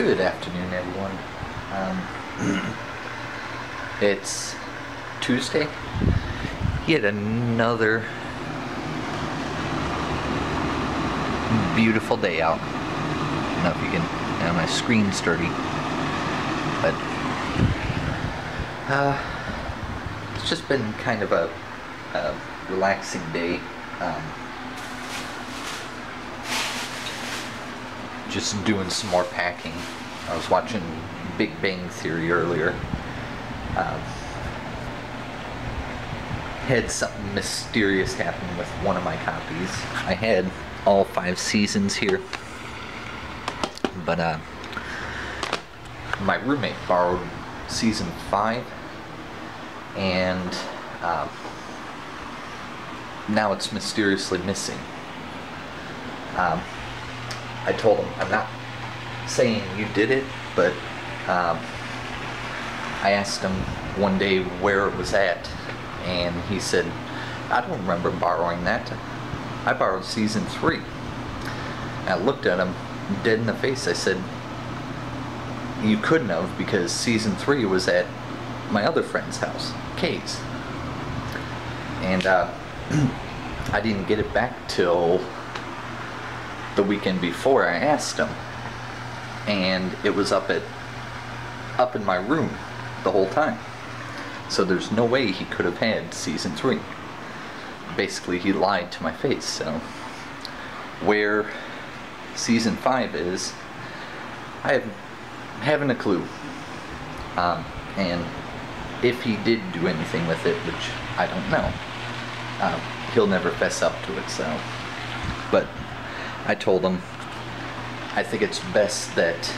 Good afternoon, everyone. It's Tuesday. Yet another beautiful day out. I don't know if you can, my screen's dirty, but it's just been kind of a relaxing day. Just doing some more packing. I was watching Big Bang Theory earlier. Had something mysterious happen with one of my copies. I had all 5 seasons here, but my roommate borrowed season 5, and now it's mysteriously missing. I told him, I'm not saying you did it, but I asked him one day where it was at, and he said, I don't remember borrowing that. I borrowed season 3. And I looked at him dead in the face. I said, you couldn't have, because season 3 was at my other friend's house, Kay's. And I didn't get it back till the weekend before I asked him, and it was up in my room the whole time. So there's no way he could have had season 3. Basically, he lied to my face. So where season 5 is, I haven't a clue. And if he did do anything with it, which I don't know, he'll never fess up to it. So, but I told him I think it's best that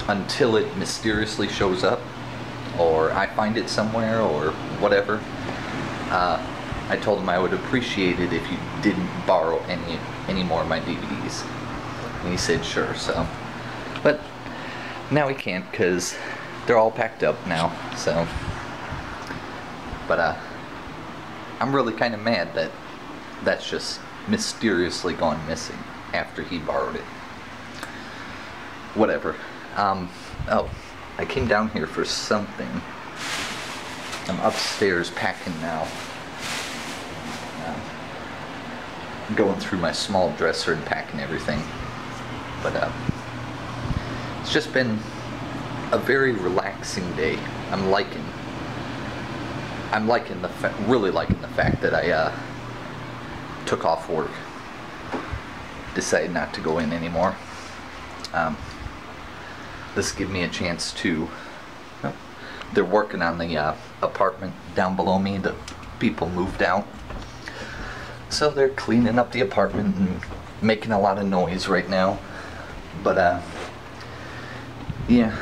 until it mysteriously shows up, or I find it somewhere, or whatever, I told him I would appreciate it if you didn't borrow any more of my DVDs. And he said sure. So, but now he can't, because they're all packed up now. So, but I'm really kind of mad that that's just mysteriously gone missing after he borrowed it. Whatever. Oh, I came down here for something. I'm upstairs packing now. Going through my small dresser and packing everything. But it's just been a very relaxing day. I'm really liking the fact that I took off work. Decided not to go in anymore. This gave me a chance to. They're working on the apartment down below me. The people moved out, so they're cleaning up the apartment and making a lot of noise right now. But yeah.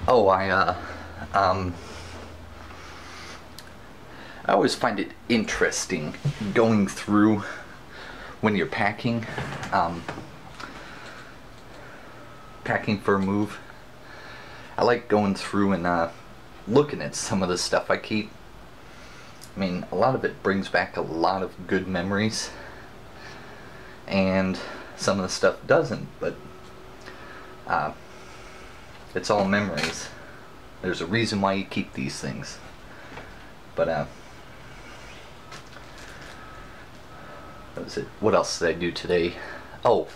Oh, I always find it interesting going through when you're packing for a move. I like going through and looking at some of the stuff I keep. I mean, a lot of it brings back a lot of good memories, and some of the stuff doesn't, but it's all memories. There's a reason why you keep these things. But what else did I do today? Oh,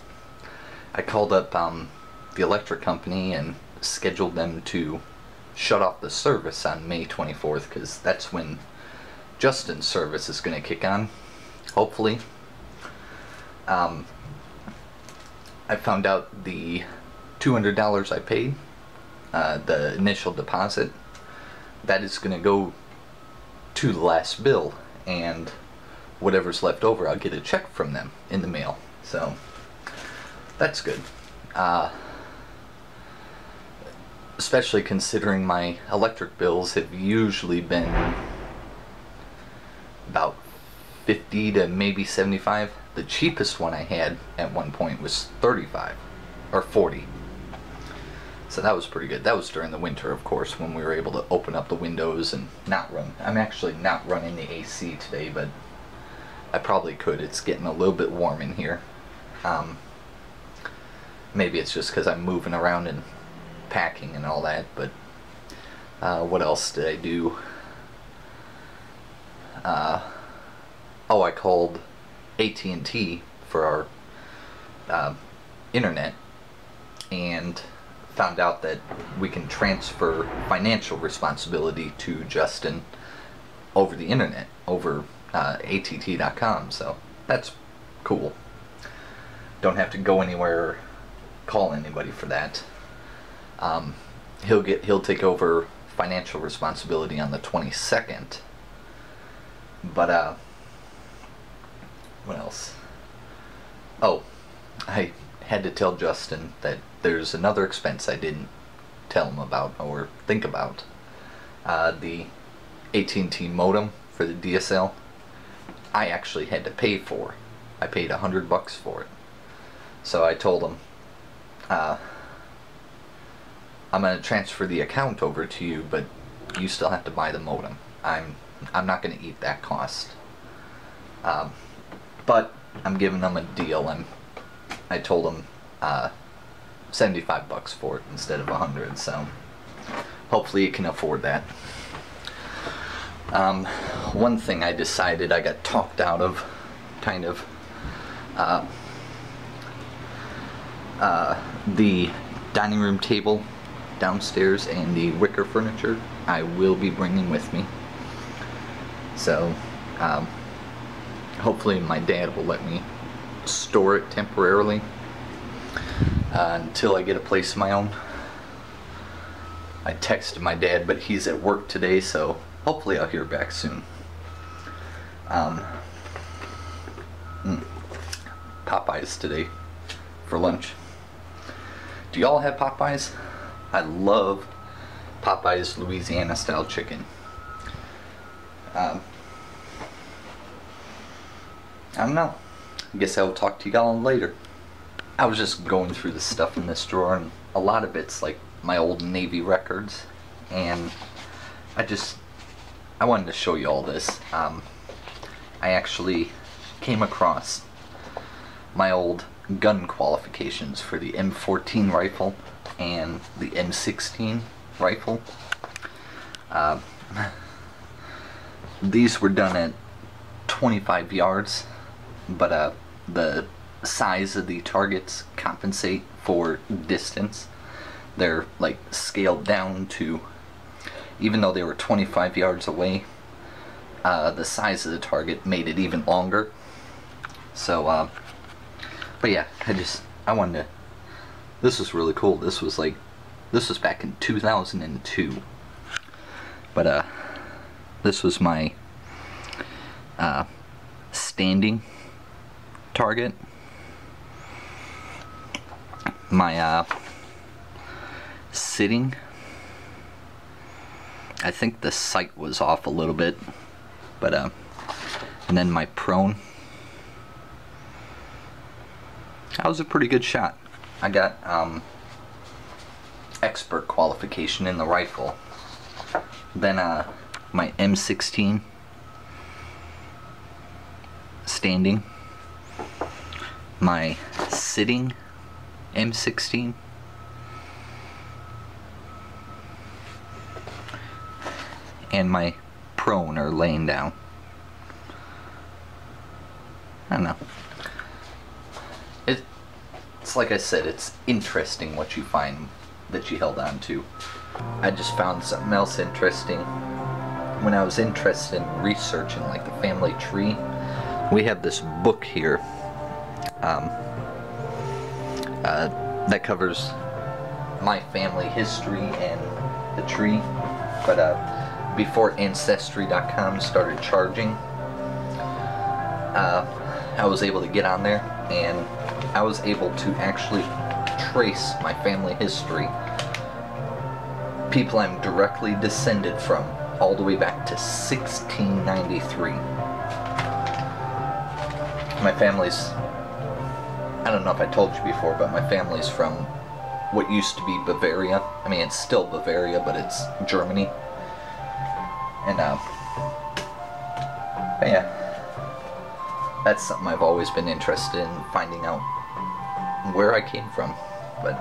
I called up the electric company and scheduled them to shut off the service on May 24th, because that's when Justin's service is going to kick on, hopefully. I found out the $200 I paid, the initial deposit, that is going to go to the last bill, and whatever's left over, I'll get a check from them in the mail. So that's good. Especially considering my electric bills have usually been about 50 to maybe 75. The cheapest one I had at one point was 35 or 40. So that was pretty good. That was during the winter, of course, when we were able to open up the windows and not run. I'm actually not running the AC today, but I probably could. It's getting a little bit warm in here. maybe it's just because I'm moving around and packing and all that, but what else did I do? Oh, I called AT&T for our internet and found out that we can transfer financial responsibility to Justin over the internet, over att.com, so that's cool. Don't have to go anywhere or call anybody for that. He'll take over financial responsibility on the 22nd. But what else? Oh, I had to tell Justin that there's another expense I didn't tell him about or think about. The AT&T modem for the DSL, I actually had to pay for. I paid $100 for it. So I told him, I'm going to transfer the account over to you, but you still have to buy the modem. I'm not going to eat that cost. But I'm giving them a deal. I told them $75 for it instead of $100, so hopefully you can afford that. One thing I decided I got talked out of, kind of, the dining room table downstairs and the wicker furniture I will be bringing with me. So hopefully my dad will let me store it temporarily until I get a place of my own. I texted my dad, but he's at work today, so hopefully I'll hear back soon. Popeyes today for lunch. Do y'all have Popeyes? I love Popeyes Louisiana style chicken. I don't know. I guess I'll talk to y'all later. I was just going through the stuff in this drawer, and a lot of it's like my old Navy records, and I wanted to show you all this. I actually came across my old gun qualifications for the M14 rifle and the M16 rifle. These were done at 25 yards, but the size of the targets compensate for distance. They're like scaled down to, even though they were 25 yards away, the size of the target made it even longer. So but yeah, I wanted to, this was really cool. This was back in 2002. But this was my standing target. My sitting, I think the sight was off a little bit, but and then my prone, that was a pretty good shot. I got expert qualification in the rifle. Then my M16 standing, my sitting M16, and my prone or laying down. I don't know. It's like I said, it's interesting what you find that you held on to. I just found something else interesting. When I was interested in researching like the family tree, we have this book here that covers my family history and the tree. But before Ancestry.com started charging, I was able to get on there, and I was able to actually trace my family history, people I'm directly descended from, all the way back to 1693. My family's, I don't know if I told you before, but my family's from what used to be Bavaria. I mean, it's still Bavaria, but it's Germany. And but yeah, that's something I've always been interested in, finding out where I came from. But